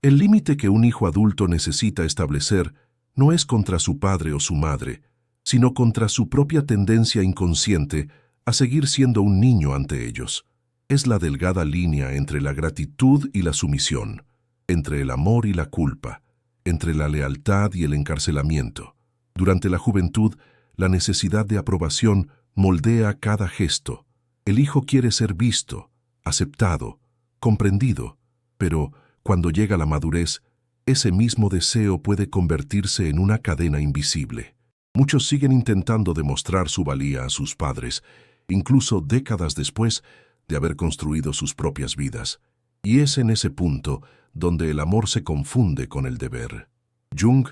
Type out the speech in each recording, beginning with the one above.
El límite que un hijo adulto necesita establecer no es contra su padre o su madre, sino contra su propia tendencia inconsciente a seguir siendo un niño ante ellos. Es la delgada línea entre la gratitud y la sumisión, entre el amor y la culpa, entre la lealtad y el encarcelamiento. Durante la juventud, la necesidad de aprobación moldea cada gesto. El hijo quiere ser visto, aceptado, comprendido, pero cuando llega la madurez, ese mismo deseo puede convertirse en una cadena invisible. Muchos siguen intentando demostrar su valía a sus padres, incluso décadas después de haber construido sus propias vidas. Y es en ese punto donde el amor se confunde con el deber. Jung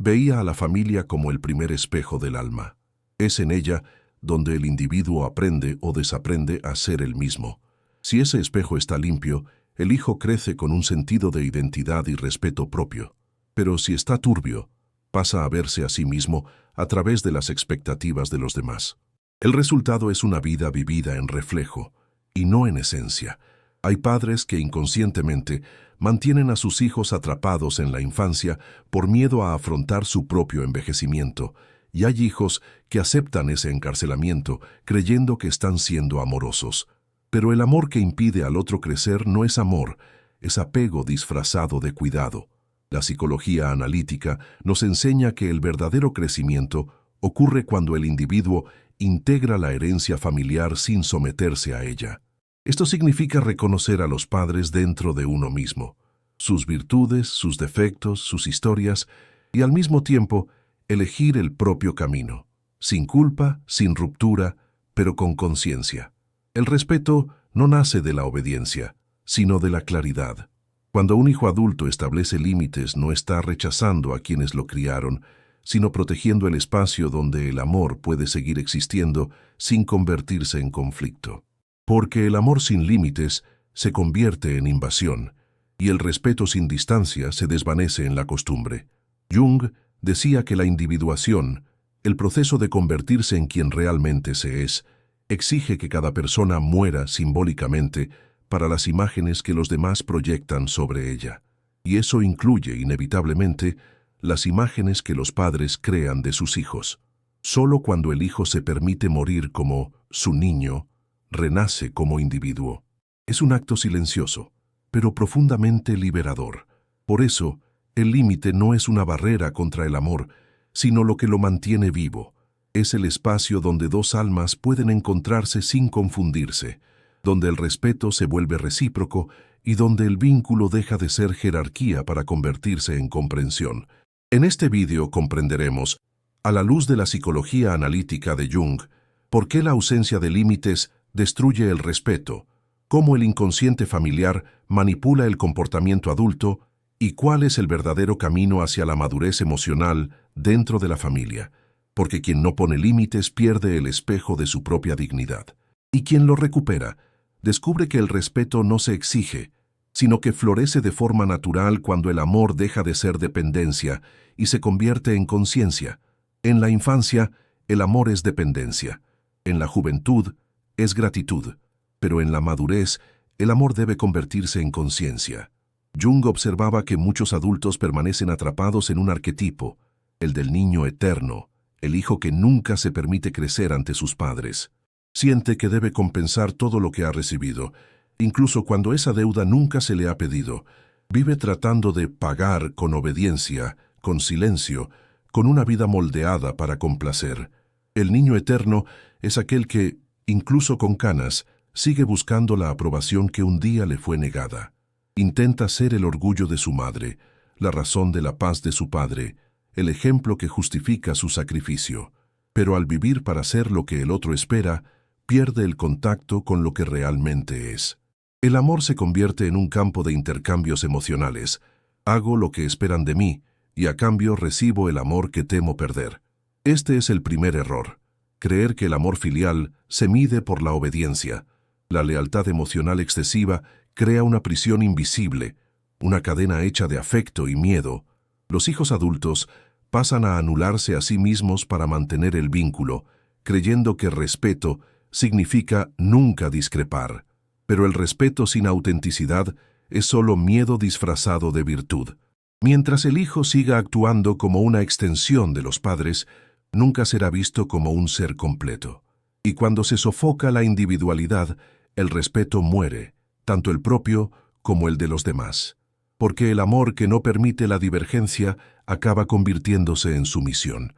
veía a la familia como el primer espejo del alma. Es en ella donde el individuo aprende o desaprende a ser el mismo. Si ese espejo está limpio, el hijo crece con un sentido de identidad y respeto propio. Pero si está turbio, pasa a verse a sí mismo a través de las expectativas de los demás. El resultado es una vida vivida en reflejo, y no en esencia. Hay padres que inconscientemente mantienen a sus hijos atrapados en la infancia por miedo a afrontar su propio envejecimiento, y hay hijos que aceptan ese encarcelamiento creyendo que están siendo amorosos. Pero el amor que impide al otro crecer no es amor, es apego disfrazado de cuidado. La psicología analítica nos enseña que el verdadero crecimiento ocurre cuando el individuo integra la herencia familiar sin someterse a ella. Esto significa reconocer a los padres dentro de uno mismo, sus virtudes, sus defectos, sus historias, y al mismo tiempo elegir el propio camino, sin culpa, sin ruptura, pero con conciencia. El respeto no nace de la obediencia, sino de la claridad. Cuando un hijo adulto establece límites, no está rechazando a quienes lo criaron, sino protegiendo el espacio donde el amor puede seguir existiendo sin convertirse en conflicto. Porque el amor sin límites se convierte en invasión, y el respeto sin distancia se desvanece en la costumbre. Jung decía que la individuación, el proceso de convertirse en quien realmente se es, exige que cada persona muera simbólicamente para las imágenes que los demás proyectan sobre ella. Y eso incluye, inevitablemente, las imágenes que los padres crean de sus hijos. Solo cuando el hijo se permite morir como su niño, renace como individuo. Es un acto silencioso, pero profundamente liberador. Por eso, el límite no es una barrera contra el amor, sino lo que lo mantiene vivo. Es el espacio donde dos almas pueden encontrarse sin confundirse, donde el respeto se vuelve recíproco y donde el vínculo deja de ser jerarquía para convertirse en comprensión. En este vídeo comprenderemos, a la luz de la psicología analítica de Jung, por qué la ausencia de límites destruye el respeto, cómo el inconsciente familiar manipula el comportamiento adulto y cuál es el verdadero camino hacia la madurez emocional dentro de la familia. Porque quien no pone límites pierde el espejo de su propia dignidad. Y quien lo recupera, descubre que el respeto no se exige, sino que florece de forma natural cuando el amor deja de ser dependencia y se convierte en conciencia. En la infancia, el amor es dependencia. En la juventud, es gratitud. Pero en la madurez, el amor debe convertirse en conciencia. Jung observaba que muchos adultos permanecen atrapados en un arquetipo, el del niño eterno, el hijo que nunca se permite crecer ante sus padres. Siente que debe compensar todo lo que ha recibido, incluso cuando esa deuda nunca se le ha pedido. Vive tratando de pagar con obediencia, con silencio, con una vida moldeada para complacer. El niño eterno es aquel que, incluso con canas, sigue buscando la aprobación que un día le fue negada. Intenta ser el orgullo de su madre, la razón de la paz de su padre, el ejemplo que justifica su sacrificio. Pero al vivir para ser lo que el otro espera, pierde el contacto con lo que realmente es. El amor se convierte en un campo de intercambios emocionales. Hago lo que esperan de mí, y a cambio recibo el amor que temo perder. Este es el primer error. Creer que el amor filial se mide por la obediencia. La lealtad emocional excesiva crea una prisión invisible, una cadena hecha de afecto y miedo. Los hijos adultos pasan a anularse a sí mismos para mantener el vínculo, creyendo que respeto significa nunca discrepar. Pero el respeto sin autenticidad es solo miedo disfrazado de virtud. Mientras el hijo siga actuando como una extensión de los padres, nunca será visto como un ser completo. Y cuando se sofoca la individualidad, el respeto muere, tanto el propio como el de los demás. Porque el amor que no permite la divergencia acaba convirtiéndose en sumisión.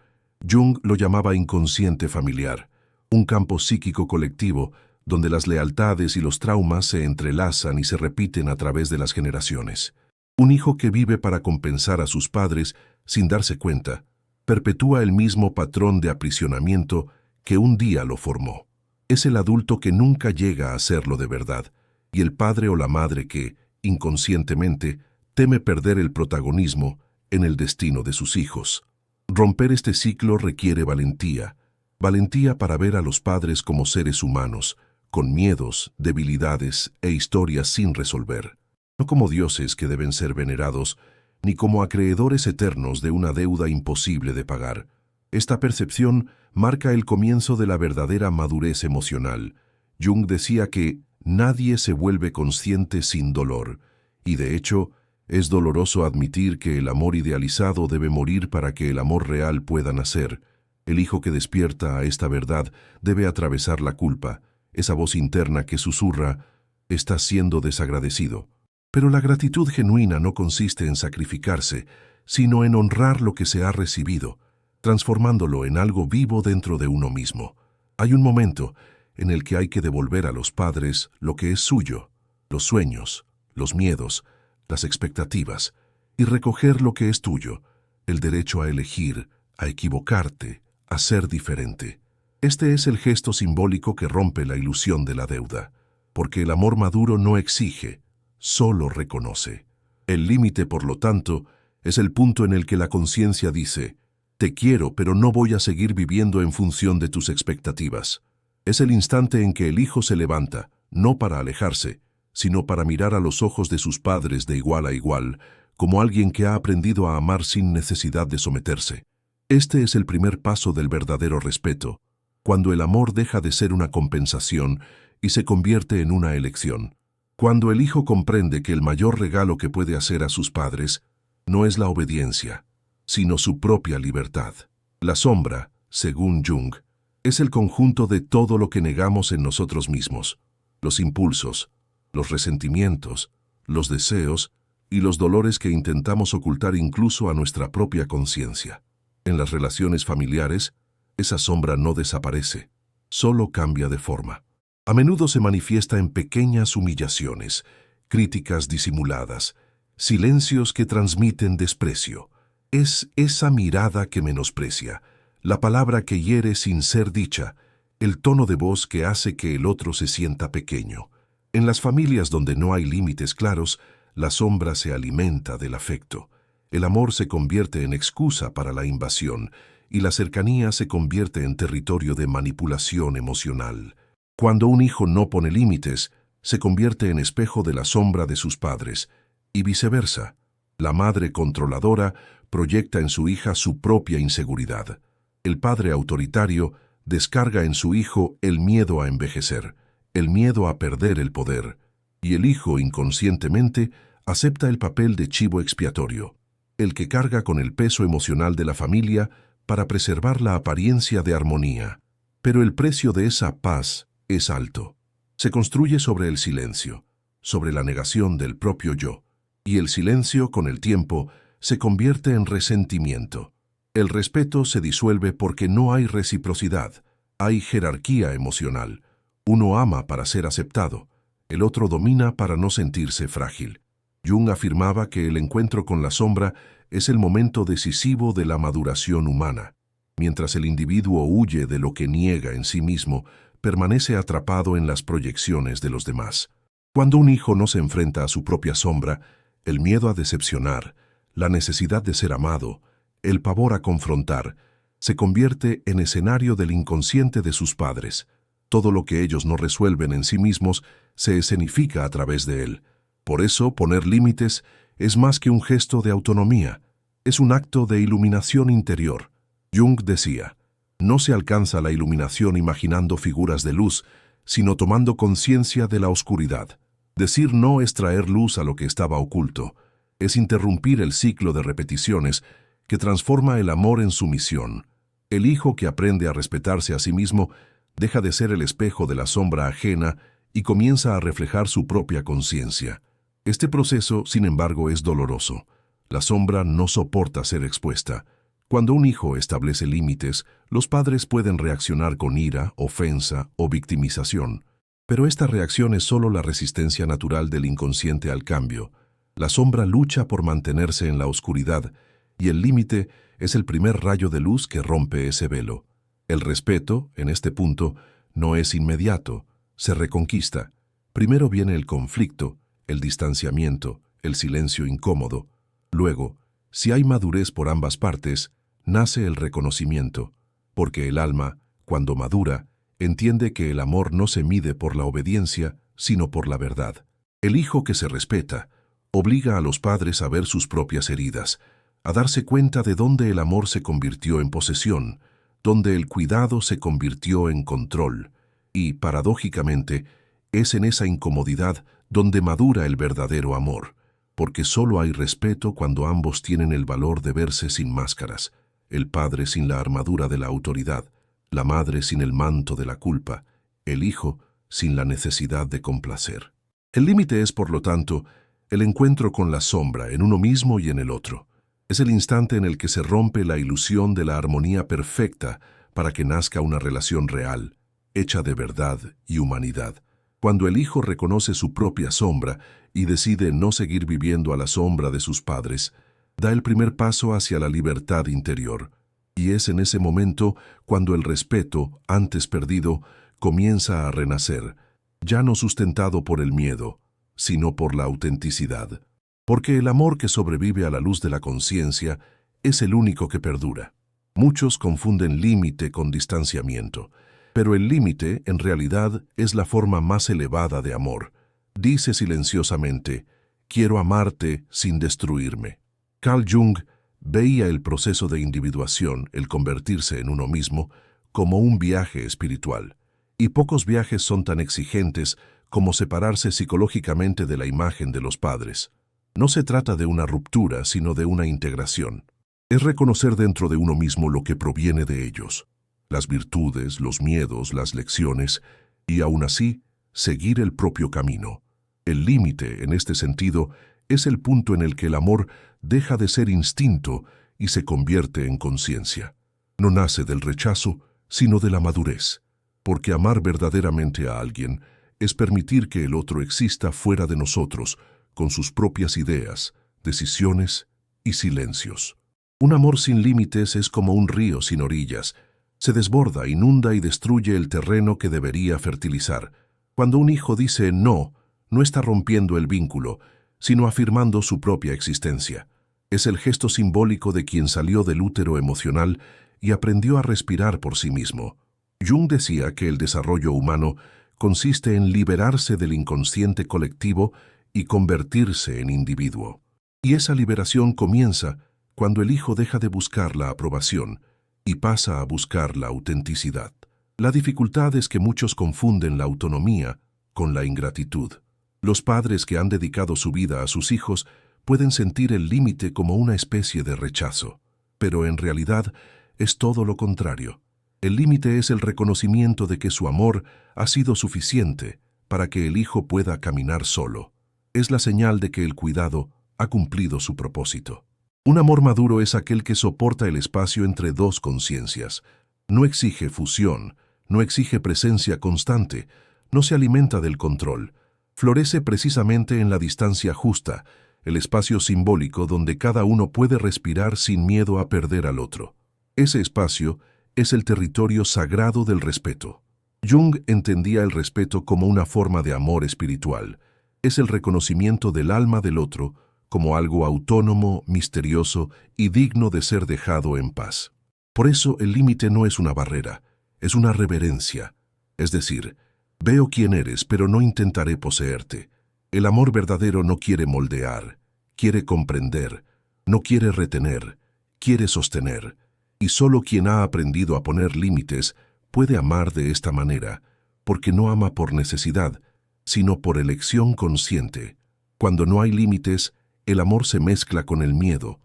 Jung lo llamaba inconsciente familiar, un campo psíquico colectivo donde las lealtades y los traumas se entrelazan y se repiten a través de las generaciones. Un hijo que vive para compensar a sus padres sin darse cuenta, perpetúa el mismo patrón de aprisionamiento que un día lo formó. Es el adulto que nunca llega a serlo de verdad, y el padre o la madre que, inconscientemente, teme perder el protagonismo en el destino de sus hijos. Romper este ciclo requiere valentía, valentía para ver a los padres como seres humanos, con miedos, debilidades e historias sin resolver, no como dioses que deben ser venerados, ni como acreedores eternos de una deuda imposible de pagar. Esta percepción marca el comienzo de la verdadera madurez emocional. Jung decía que nadie se vuelve consciente sin dolor, y de hecho, es doloroso admitir que el amor idealizado debe morir para que el amor real pueda nacer. El hijo que despierta a esta verdad debe atravesar la culpa, esa voz interna que susurra, «Estás siendo desagradecido». Pero la gratitud genuina no consiste en sacrificarse, sino en honrar lo que se ha recibido, transformándolo en algo vivo dentro de uno mismo. Hay un momento en el que hay que devolver a los padres lo que es suyo, los sueños, los miedos, las expectativas, y recoger lo que es tuyo, el derecho a elegir, a equivocarte, a ser diferente. Este es el gesto simbólico que rompe la ilusión de la deuda, porque el amor maduro no exige, solo reconoce. El límite, por lo tanto, es el punto en el que la conciencia dice, «Te quiero, pero no voy a seguir viviendo en función de tus expectativas». Es el instante en que el hijo se levanta, no para alejarse, sino para mirar a los ojos de sus padres de igual a igual, como alguien que ha aprendido a amar sin necesidad de someterse. Este es el primer paso del verdadero respeto, cuando el amor deja de ser una compensación y se convierte en una elección. Cuando el hijo comprende que el mayor regalo que puede hacer a sus padres no es la obediencia, sino su propia libertad. La sombra, según Jung, es el conjunto de todo lo que negamos en nosotros mismos, los impulsos, los resentimientos, los deseos y los dolores que intentamos ocultar incluso a nuestra propia conciencia. En las relaciones familiares, esa sombra no desaparece, solo cambia de forma. A menudo se manifiesta en pequeñas humillaciones, críticas disimuladas, silencios que transmiten desprecio. Es esa mirada que menosprecia, la palabra que hiere sin ser dicha, el tono de voz que hace que el otro se sienta pequeño. En las familias donde no hay límites claros, la sombra se alimenta del afecto. El amor se convierte en excusa para la invasión y la cercanía se convierte en territorio de manipulación emocional. Cuando un hijo no pone límites, se convierte en espejo de la sombra de sus padres, y viceversa. La madre controladora proyecta en su hija su propia inseguridad. El padre autoritario descarga en su hijo el miedo a envejecer, el miedo a perder el poder, y el hijo inconscientemente acepta el papel de chivo expiatorio, el que carga con el peso emocional de la familia para preservar la apariencia de armonía. Pero el precio de esa paz es alto. Se construye sobre el silencio, sobre la negación del propio yo, y el silencio, con el tiempo, se convierte en resentimiento. El respeto se disuelve porque no hay reciprocidad, hay jerarquía emocional. Uno ama para ser aceptado, el otro domina para no sentirse frágil. Jung afirmaba que el encuentro con la sombra es el momento decisivo de la maduración humana. Mientras el individuo huye de lo que niega en sí mismo, permanece atrapado en las proyecciones de los demás. Cuando un hijo no se enfrenta a su propia sombra, el miedo a decepcionar, la necesidad de ser amado, el pavor a confrontar, se convierte en escenario del inconsciente de sus padres. Todo lo que ellos no resuelven en sí mismos se escenifica a través de él. Por eso, poner límites es más que un gesto de autonomía, es un acto de iluminación interior. Jung decía, no se alcanza la iluminación imaginando figuras de luz, sino tomando conciencia de la oscuridad. Decir no es traer luz a lo que estaba oculto, es interrumpir el ciclo de repeticiones que transforma el amor en sumisión. El hijo que aprende a respetarse a sí mismo deja de ser el espejo de la sombra ajena y comienza a reflejar su propia conciencia. Este proceso, sin embargo, es doloroso. La sombra no soporta ser expuesta. Cuando un hijo establece límites, los padres pueden reaccionar con ira, ofensa o victimización. Pero esta reacción es solo la resistencia natural del inconsciente al cambio. La sombra lucha por mantenerse en la oscuridad, y el límite es el primer rayo de luz que rompe ese velo. El respeto, en este punto, no es inmediato, se reconquista. Primero viene el conflicto, el distanciamiento, el silencio incómodo. Luego, si hay madurez por ambas partes, nace el reconocimiento, porque el alma, cuando madura, entiende que el amor no se mide por la obediencia, sino por la verdad. El hijo que se respeta obliga a los padres a ver sus propias heridas, a darse cuenta de dónde el amor se convirtió en posesión, donde el cuidado se convirtió en control, y, paradójicamente, es en esa incomodidad donde madura el verdadero amor, porque solo hay respeto cuando ambos tienen el valor de verse sin máscaras, el padre sin la armadura de la autoridad, la madre sin el manto de la culpa, el hijo sin la necesidad de complacer. El límite es, por lo tanto, el encuentro con la sombra en uno mismo y en el otro. Es el instante en el que se rompe la ilusión de la armonía perfecta para que nazca una relación real, hecha de verdad y humanidad. Cuando el hijo reconoce su propia sombra y decide no seguir viviendo a la sombra de sus padres, da el primer paso hacia la libertad interior. Y es en ese momento cuando el respeto, antes perdido, comienza a renacer, ya no sustentado por el miedo, sino por la autenticidad. Porque el amor que sobrevive a la luz de la conciencia es el único que perdura. Muchos confunden límite con distanciamiento, pero el límite, en realidad, es la forma más elevada de amor. Dice silenciosamente, quiero amarte sin destruirme. Carl Jung veía el proceso de individuación, el convertirse en uno mismo, como un viaje espiritual. Y pocos viajes son tan exigentes como separarse psicológicamente de la imagen de los padres. No se trata de una ruptura, sino de una integración. Es reconocer dentro de uno mismo lo que proviene de ellos, las virtudes, los miedos, las lecciones, y aún así, seguir el propio camino. El límite, en este sentido, es el punto en el que el amor deja de ser instinto y se convierte en conciencia. No nace del rechazo, sino de la madurez, porque amar verdaderamente a alguien es permitir que el otro exista fuera de nosotros, con sus propias ideas, decisiones y silencios. Un amor sin límites es como un río sin orillas. Se desborda, inunda y destruye el terreno que debería fertilizar. Cuando un hijo dice no, no está rompiendo el vínculo, sino afirmando su propia existencia. Es el gesto simbólico de quien salió del útero emocional y aprendió a respirar por sí mismo. Jung decía que el desarrollo humano consiste en liberarse del inconsciente colectivo y convertirse en individuo. Y esa liberación comienza cuando el hijo deja de buscar la aprobación y pasa a buscar la autenticidad. La dificultad es que muchos confunden la autonomía con la ingratitud. Los padres que han dedicado su vida a sus hijos pueden sentir el límite como una especie de rechazo, pero en realidad es todo lo contrario. El límite es el reconocimiento de que su amor ha sido suficiente para que el hijo pueda caminar solo. Es la señal de que el cuidado ha cumplido su propósito. Un amor maduro es aquel que soporta el espacio entre dos conciencias. No exige fusión, no exige presencia constante, no se alimenta del control. Florece precisamente en la distancia justa, el espacio simbólico donde cada uno puede respirar sin miedo a perder al otro. Ese espacio es el territorio sagrado del respeto. Jung entendía el respeto como una forma de amor espiritual. Es el reconocimiento del alma del otro como algo autónomo, misterioso y digno de ser dejado en paz. Por eso el límite no es una barrera, es una reverencia. Es decir, veo quién eres, pero no intentaré poseerte. El amor verdadero no quiere moldear, quiere comprender, no quiere retener, quiere sostener. Y solo quien ha aprendido a poner límites puede amar de esta manera, porque no ama por necesidad, sino por elección consciente. Cuando no hay límites, el amor se mezcla con el miedo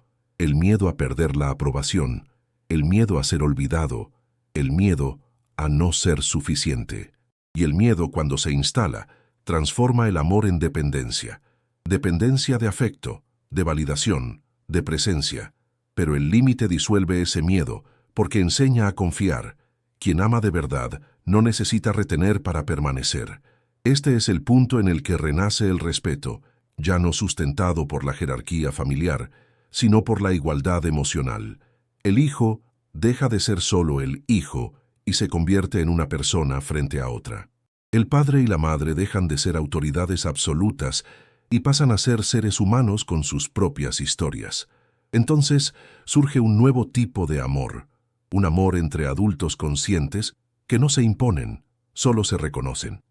a perder la aprobación, el miedo a ser olvidado, el miedo a no ser suficiente. Y el miedo, cuando se instala, transforma el amor en dependencia. Dependencia de afecto, de validación, de presencia. Pero el límite disuelve ese miedo, porque enseña a confiar. Quien ama de verdad no necesita retener para permanecer. Este es el punto en el que renace el respeto, ya no sustentado por la jerarquía familiar, sino por la igualdad emocional. El hijo deja de ser solo el hijo y se convierte en una persona frente a otra. El padre y la madre dejan de ser autoridades absolutas y pasan a ser seres humanos con sus propias historias. Entonces surge un nuevo tipo de amor, un amor entre adultos conscientes que no se imponen, solo se reconocen.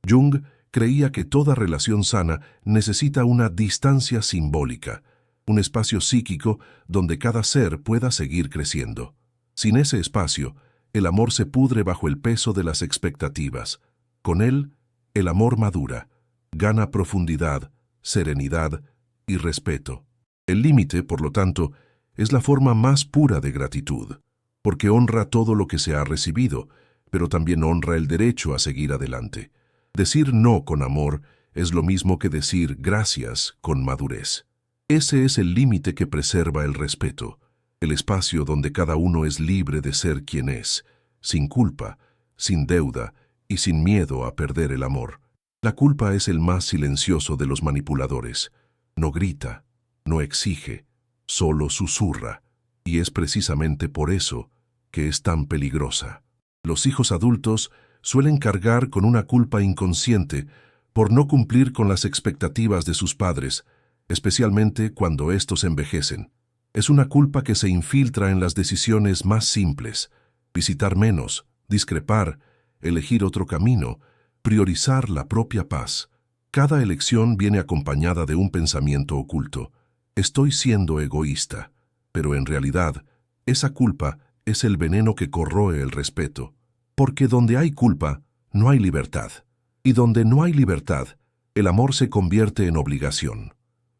Jung creía que toda relación sana necesita una distancia simbólica, un espacio psíquico donde cada ser pueda seguir creciendo. Sin ese espacio, el amor se pudre bajo el peso de las expectativas. Con él, el amor madura, gana profundidad, serenidad y respeto. El límite, por lo tanto, es la forma más pura de gratitud, porque honra todo lo que se ha recibido, pero también honra el derecho a seguir adelante. Decir no con amor es lo mismo que decir gracias con madurez. Ese es el límite que preserva el respeto, el espacio donde cada uno es libre de ser quien es, sin culpa, sin deuda y sin miedo a perder el amor. La culpa es el más silencioso de los manipuladores. No grita, no exige, solo susurra, y es precisamente por eso que es tan peligrosa. Los hijos adultos suelen cargar con una culpa inconsciente por no cumplir con las expectativas de sus padres, especialmente cuando éstos envejecen. Es una culpa que se infiltra en las decisiones más simples: visitar menos, discrepar, elegir otro camino, priorizar la propia paz. Cada elección viene acompañada de un pensamiento oculto: estoy siendo egoísta. Pero en realidad, esa culpa es el veneno que corroe el respeto. Porque donde hay culpa, no hay libertad. Y donde no hay libertad, el amor se convierte en obligación.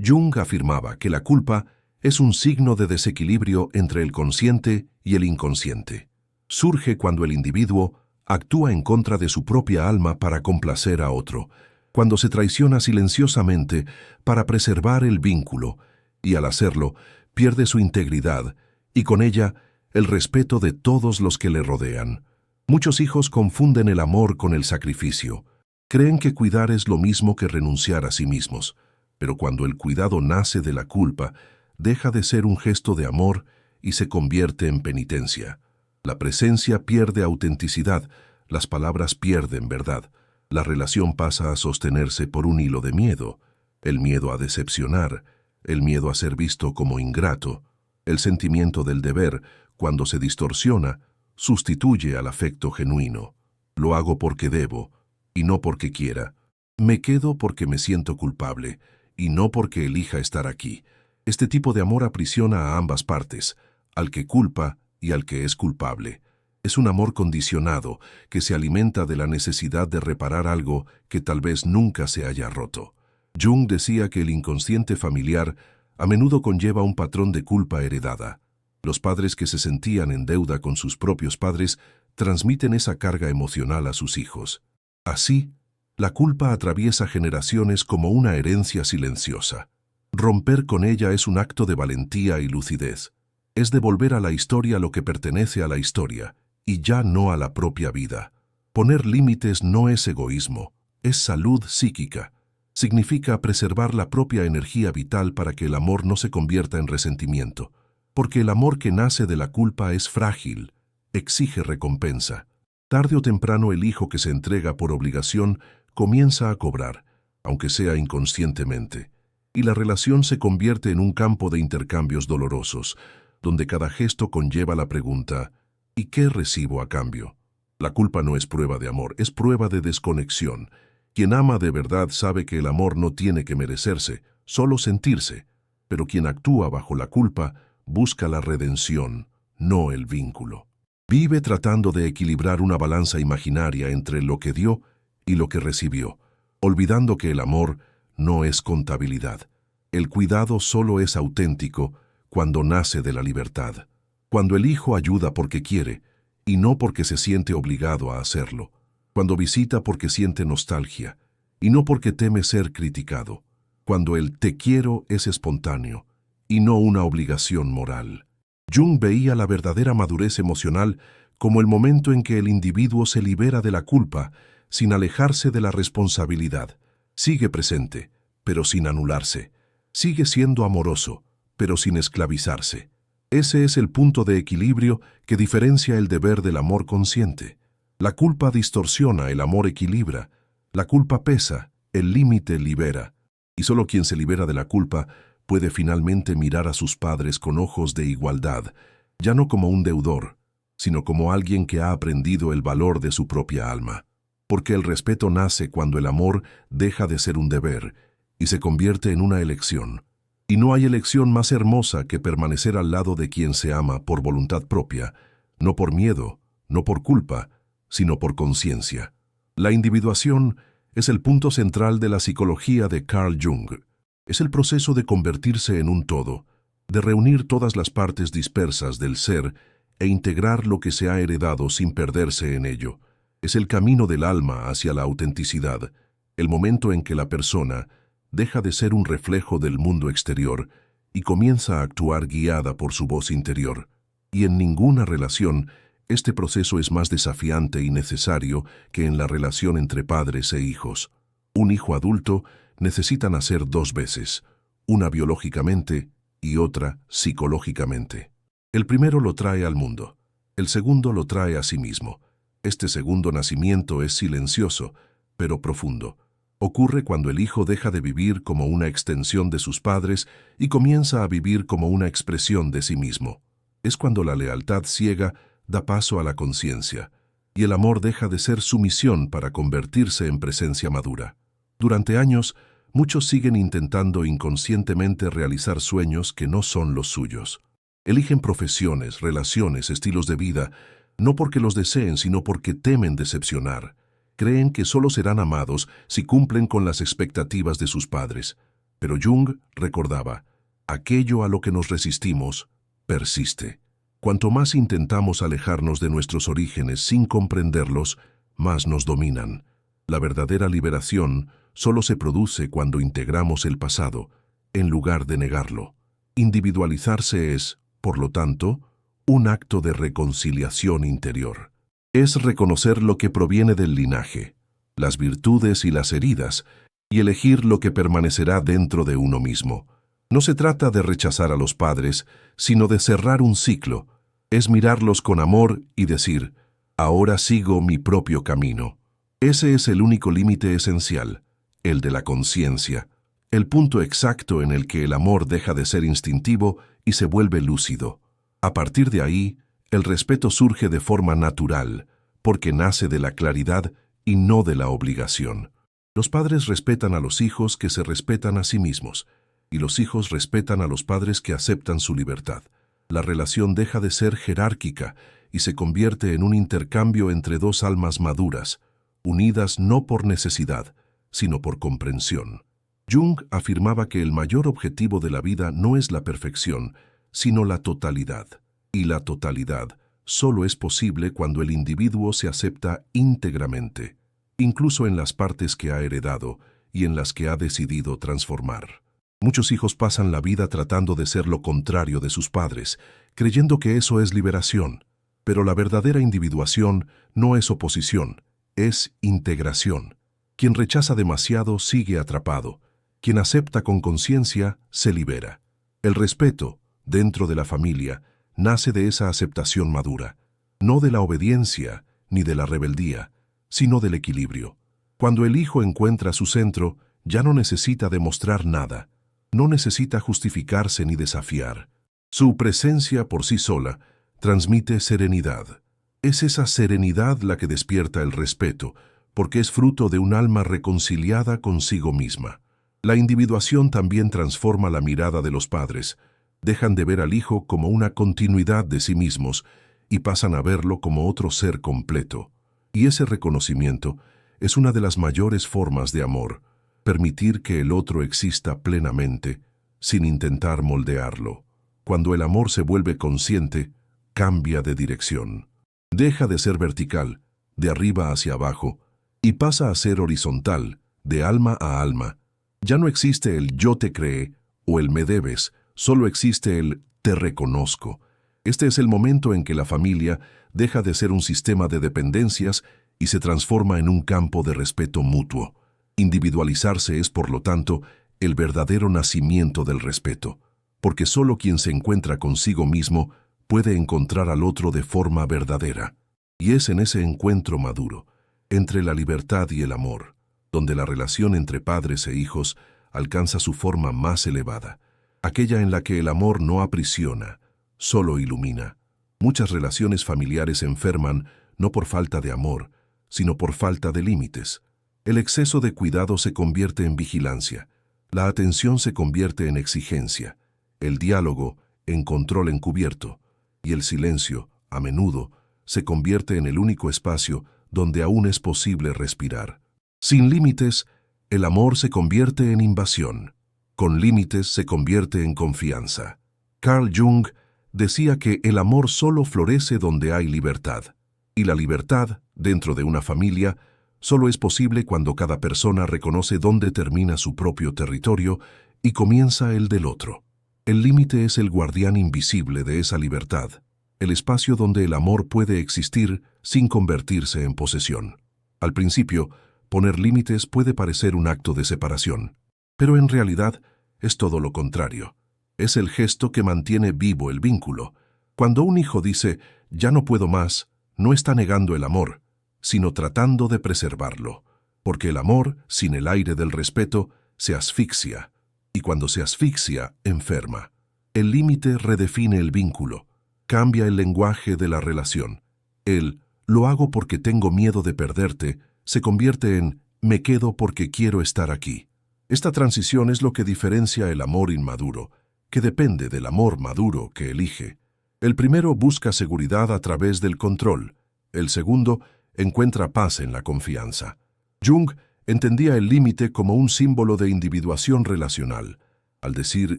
Jung afirmaba que la culpa es un signo de desequilibrio entre el consciente y el inconsciente. Surge cuando el individuo actúa en contra de su propia alma para complacer a otro, cuando se traiciona silenciosamente para preservar el vínculo, y al hacerlo, pierde su integridad, y con ella, el respeto de todos los que le rodean. Muchos hijos confunden el amor con el sacrificio. Creen que cuidar es lo mismo que renunciar a sí mismos, pero cuando el cuidado nace de la culpa, deja de ser un gesto de amor y se convierte en penitencia. La presencia pierde autenticidad, las palabras pierden verdad, la relación pasa a sostenerse por un hilo de miedo, el miedo a decepcionar, el miedo a ser visto como ingrato, el sentimiento del deber, cuando se distorsiona, sustituye al afecto genuino. Lo hago porque debo, y no porque quiera. Me quedo porque me siento culpable, y no porque elija estar aquí. Este tipo de amor aprisiona a ambas partes, al que culpa y al que es culpable. Es un amor condicionado, que se alimenta de la necesidad de reparar algo que tal vez nunca se haya roto. Jung decía que el inconsciente familiar a menudo conlleva un patrón de culpa heredada. Los padres que se sentían en deuda con sus propios padres transmiten esa carga emocional a sus hijos. Así, la culpa atraviesa generaciones como una herencia silenciosa. Romper con ella es un acto de valentía y lucidez. Es devolver a la historia lo que pertenece a la historia, y ya no a la propia vida. Poner límites no es egoísmo, es salud psíquica. Significa preservar la propia energía vital para que el amor no se convierta en resentimiento. Porque el amor que nace de la culpa es frágil, exige recompensa. Tarde o temprano el hijo que se entrega por obligación comienza a cobrar, aunque sea inconscientemente, y la relación se convierte en un campo de intercambios dolorosos, donde cada gesto conlleva la pregunta: ¿y qué recibo a cambio? La culpa no es prueba de amor, es prueba de desconexión. Quien ama de verdad sabe que el amor no tiene que merecerse, solo sentirse, pero quien actúa bajo la culpa busca la redención, no el vínculo. Vive tratando de equilibrar una balanza imaginaria entre lo que dio y lo que recibió, olvidando que el amor no es contabilidad. El cuidado solo es auténtico cuando nace de la libertad, cuando el hijo ayuda porque quiere y no porque se siente obligado a hacerlo, cuando visita porque siente nostalgia y no porque teme ser criticado, cuando el te quiero es espontáneo y no una obligación moral. Jung veía la verdadera madurez emocional como el momento en que el individuo se libera de la culpa sin alejarse de la responsabilidad. Sigue presente, pero sin anularse. Sigue siendo amoroso, pero sin esclavizarse. Ese es el punto de equilibrio que diferencia el deber del amor consciente. La culpa distorsiona, el amor equilibra. La culpa pesa, el límite libera. Y solo quien se libera de la culpa puede finalmente mirar a sus padres con ojos de igualdad, ya no como un deudor, sino como alguien que ha aprendido el valor de su propia alma. Porque el respeto nace cuando el amor deja de ser un deber y se convierte en una elección. Y no hay elección más hermosa que permanecer al lado de quien se ama por voluntad propia, no por miedo, no por culpa, sino por conciencia. La individuación es el punto central de la psicología de Carl Jung. Es el proceso de convertirse en un todo, de reunir todas las partes dispersas del ser e integrar lo que se ha heredado sin perderse en ello. Es el camino del alma hacia la autenticidad, el momento en que la persona deja de ser un reflejo del mundo exterior y comienza a actuar guiada por su voz interior. Y en ninguna relación este proceso es más desafiante y necesario que en la relación entre padres e hijos. Un hijo adulto necesita nacer dos veces, una biológicamente y otra psicológicamente. El primero lo trae al mundo, el segundo lo trae a sí mismo. Este segundo nacimiento es silencioso, pero profundo. Ocurre cuando el hijo deja de vivir como una extensión de sus padres y comienza a vivir como una expresión de sí mismo. Es cuando la lealtad ciega da paso a la conciencia, y el amor deja de ser sumisión para convertirse en presencia madura. Durante años, muchos siguen intentando inconscientemente realizar sueños que no son los suyos. Eligen profesiones, relaciones, estilos de vida, no porque los deseen, sino porque temen decepcionar. Creen que solo serán amados si cumplen con las expectativas de sus padres. Pero Jung recordaba, aquello a lo que nos resistimos persiste. Cuanto más intentamos alejarnos de nuestros orígenes sin comprenderlos, más nos dominan. La verdadera liberación solo se produce cuando integramos el pasado, en lugar de negarlo. Individualizarse es, por lo tanto, un acto de reconciliación interior. Es reconocer lo que proviene del linaje, las virtudes y las heridas, y elegir lo que permanecerá dentro de uno mismo. No se trata de rechazar a los padres, sino de cerrar un ciclo. Es mirarlos con amor y decir, ahora sigo mi propio camino. Ese es el único límite esencial, el de la conciencia, el punto exacto en el que el amor deja de ser instintivo y se vuelve lúcido. A partir de ahí, el respeto surge de forma natural, porque nace de la claridad y no de la obligación. Los padres respetan a los hijos que se respetan a sí mismos, y los hijos respetan a los padres que aceptan su libertad. La relación deja de ser jerárquica y se convierte en un intercambio entre dos almas maduras, unidas no por necesidad, sino por comprensión. Jung afirmaba que el mayor objetivo de la vida no es la perfección, sino la totalidad. Y la totalidad solo es posible cuando el individuo se acepta íntegramente, incluso en las partes que ha heredado y en las que ha decidido transformar. Muchos hijos pasan la vida tratando de ser lo contrario de sus padres, creyendo que eso es liberación. Pero la verdadera individuación no es oposición, es integración. Quien rechaza demasiado sigue atrapado. Quien acepta con conciencia se libera. El respeto, dentro de la familia, nace de esa aceptación madura, no de la obediencia ni de la rebeldía, sino del equilibrio. Cuando el hijo encuentra su centro, ya no necesita demostrar nada, no necesita justificarse ni desafiar. Su presencia por sí sola transmite serenidad. Es esa serenidad la que despierta el respeto, porque es fruto de un alma reconciliada consigo misma. La individuación también transforma la mirada de los padres. Dejan de ver al hijo como una continuidad de sí mismos y pasan a verlo como otro ser completo. Y ese reconocimiento es una de las mayores formas de amor, permitir que el otro exista plenamente, sin intentar moldearlo. Cuando el amor se vuelve consciente, cambia de dirección. Deja de ser vertical, de arriba hacia abajo, y pasa a ser horizontal, de alma a alma. Ya no existe el yo te creé o el me debes, solo existe el te reconozco. Este es el momento en que la familia deja de ser un sistema de dependencias y se transforma en un campo de respeto mutuo. Individualizarse es, por lo tanto, el verdadero nacimiento del respeto, porque solo quien se encuentra consigo mismo puede encontrar al otro de forma verdadera. Y es en ese encuentro maduro, entre la libertad y el amor, donde la relación entre padres e hijos alcanza su forma más elevada, aquella en la que el amor no aprisiona, solo ilumina. Muchas relaciones familiares enferman no por falta de amor, sino por falta de límites. El exceso de cuidado se convierte en vigilancia, la atención se convierte en exigencia, el diálogo en control encubierto, y el silencio, a menudo, se convierte en el único espacio donde aún es posible respirar. Sin límites, el amor se convierte en invasión. Con límites se convierte en confianza. Carl Jung decía que el amor solo florece donde hay libertad. Y la libertad, dentro de una familia, solo es posible cuando cada persona reconoce dónde termina su propio territorio y comienza el del otro. El límite es el guardián invisible de esa libertad, el espacio donde el amor puede existir sin convertirse en posesión. Al principio, poner límites puede parecer un acto de separación, pero en realidad es todo lo contrario. Es el gesto que mantiene vivo el vínculo. Cuando un hijo dice, ya no puedo más, no está negando el amor, sino tratando de preservarlo, porque el amor, sin el aire del respeto, se asfixia, y cuando se asfixia, enferma. El límite redefine el vínculo, cambia el lenguaje de la relación. El lo hago porque tengo miedo de perderte se convierte en me quedo porque quiero estar aquí. Esta transición es lo que diferencia el amor inmaduro, que depende del amor maduro que elige. El primero busca seguridad a través del control, el segundo encuentra paz en la confianza. Jung entendía el límite como un símbolo de individuación relacional. Al decir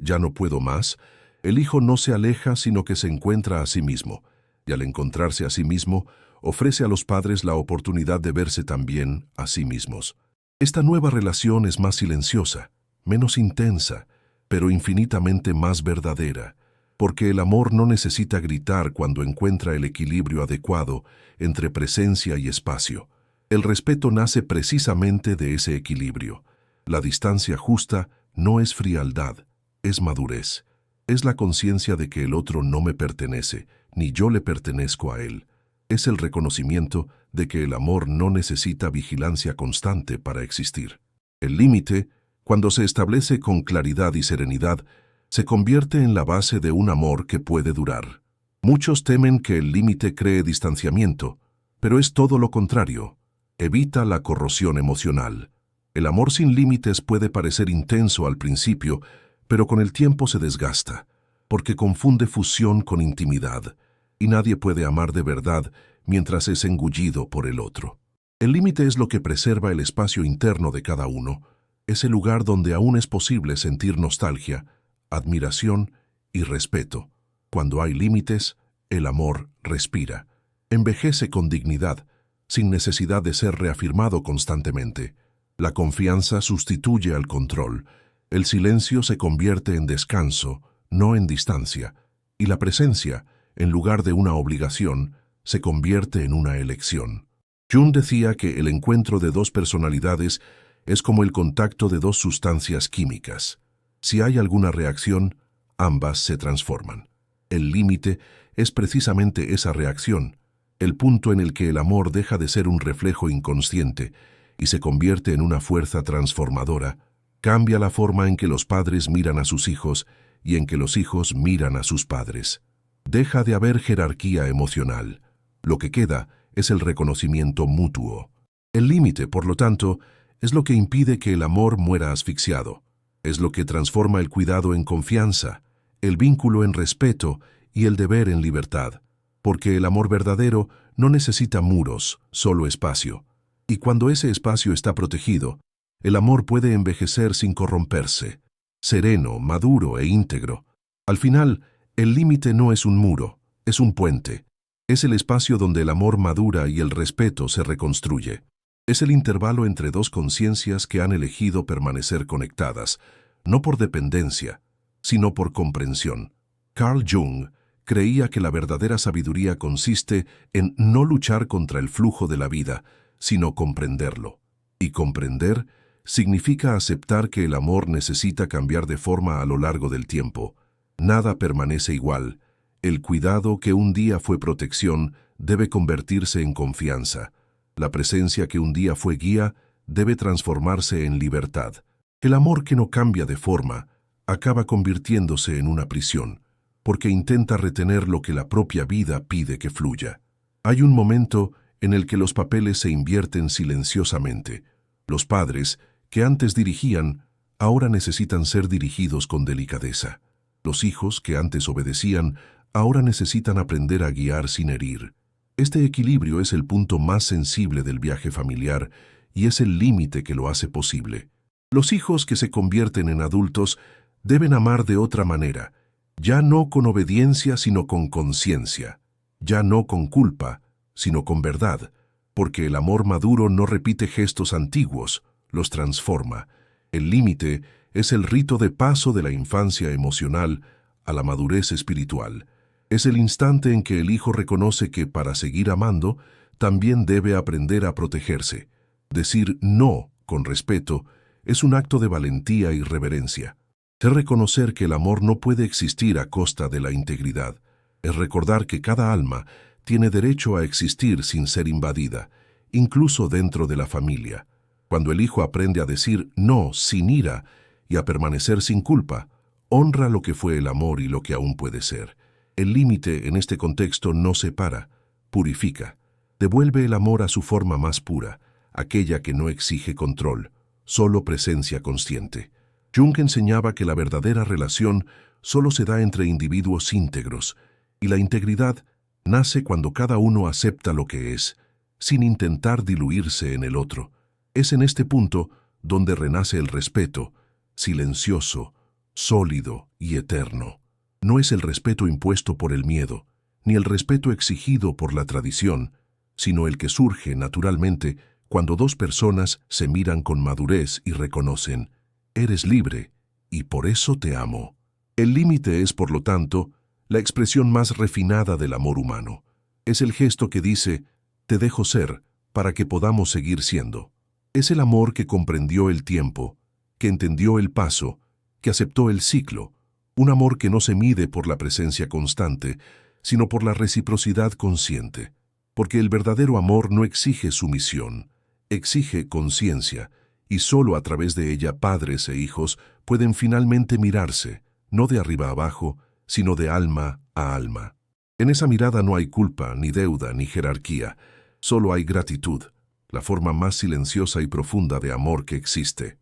ya no puedo más, el hijo no se aleja sino que se encuentra a sí mismo, y al encontrarse a sí mismo, ofrece a los padres la oportunidad de verse también a sí mismos. Esta nueva relación es más silenciosa, menos intensa, pero infinitamente más verdadera, porque el amor no necesita gritar cuando encuentra el equilibrio adecuado entre presencia y espacio. El respeto nace precisamente de ese equilibrio. La distancia justa no es frialdad, es madurez. Es la conciencia de que el otro no me pertenece, ni yo le pertenezco a él. Es el reconocimiento de que el amor no necesita vigilancia constante para existir. El límite, cuando se establece con claridad y serenidad, se convierte en la base de un amor que puede durar. Muchos temen que el límite cree distanciamiento, pero es todo lo contrario. Evita la corrosión emocional. El amor sin límites puede parecer intenso al principio, pero con el tiempo se desgasta, porque confunde fusión con intimidad, y nadie puede amar de verdad mientras es engullido por el otro. El límite es lo que preserva el espacio interno de cada uno, es el lugar donde aún es posible sentir nostalgia, admiración y respeto. Cuando hay límites, el amor respira, envejece con dignidad, sin necesidad de ser reafirmado constantemente. La confianza sustituye al control, el silencio se convierte en descanso, no en distancia, y la presencia, en lugar de una obligación, se convierte en una elección. Jung decía que el encuentro de dos personalidades es como el contacto de dos sustancias químicas. Si hay alguna reacción, ambas se transforman. El límite es precisamente esa reacción, el punto en el que el amor deja de ser un reflejo inconsciente y se convierte en una fuerza transformadora. Cambia la forma en que los padres miran a sus hijos y en que los hijos miran a sus padres. Deja de haber jerarquía emocional. Lo que queda es el reconocimiento mutuo. El límite, por lo tanto, es lo que impide que el amor muera asfixiado. Es lo que transforma el cuidado en confianza, el vínculo en respeto y el deber en libertad. Porque el amor verdadero no necesita muros, solo espacio. Y cuando ese espacio está protegido, el amor puede envejecer sin corromperse, sereno, maduro e íntegro. Al final, el límite no es un muro, es un puente. Es el espacio donde el amor madura y el respeto se reconstruye. Es el intervalo entre dos conciencias que han elegido permanecer conectadas, no por dependencia, sino por comprensión. Carl Jung creía que la verdadera sabiduría consiste en no luchar contra el flujo de la vida, sino comprenderlo. Y comprender significa aceptar que el amor necesita cambiar de forma a lo largo del tiempo. Nada permanece igual. El cuidado que un día fue protección debe convertirse en confianza. La presencia que un día fue guía debe transformarse en libertad. El amor que no cambia de forma acaba convirtiéndose en una prisión, porque intenta retener lo que la propia vida pide que fluya. Hay un momento en el que los papeles se invierten silenciosamente. Los padres, que antes dirigían, ahora necesitan ser dirigidos con delicadeza. Los hijos, que antes obedecían, ahora necesitan aprender a guiar sin herir. Este equilibrio es el punto más sensible del viaje familiar y es el límite que lo hace posible. Los hijos que se convierten en adultos deben amar de otra manera, ya no con obediencia sino con conciencia, ya no con culpa sino con verdad, porque el amor maduro no repite gestos antiguos, los transforma. El límite es el rito de paso de la infancia emocional a la madurez espiritual. Es el instante en que el hijo reconoce que para seguir amando también debe aprender a protegerse. Decir no con respeto es un acto de valentía y reverencia. Es reconocer que el amor no puede existir a costa de la integridad. Es recordar que cada alma tiene derecho a existir sin ser invadida, incluso dentro de la familia. Cuando el hijo aprende a decir no sin ira y a permanecer sin culpa, honra lo que fue el amor y lo que aún puede ser. El límite en este contexto no separa, purifica. Devuelve el amor a su forma más pura, aquella que no exige control, solo presencia consciente. Jung enseñaba que la verdadera relación solo se da entre individuos íntegros, y la integridad nace cuando cada uno acepta lo que es, sin intentar diluirse en el otro. Es en este punto donde renace el respeto, silencioso, sólido y eterno. No es el respeto impuesto por el miedo, ni el respeto exigido por la tradición, sino el que surge naturalmente cuando dos personas se miran con madurez y reconocen: eres libre y por eso te amo. El límite es, por lo tanto, la expresión más refinada del amor humano. Es el gesto que dice: te dejo ser para que podamos seguir siendo. Es el amor que comprendió el tiempo, que entendió el paso, que aceptó el ciclo. Un amor que no se mide por la presencia constante, sino por la reciprocidad consciente. Porque el verdadero amor no exige sumisión, exige conciencia, y solo a través de ella padres e hijos pueden finalmente mirarse, no de arriba a abajo, sino de alma a alma. En esa mirada no hay culpa, ni deuda, ni jerarquía, solo hay gratitud, la forma más silenciosa y profunda de amor que existe.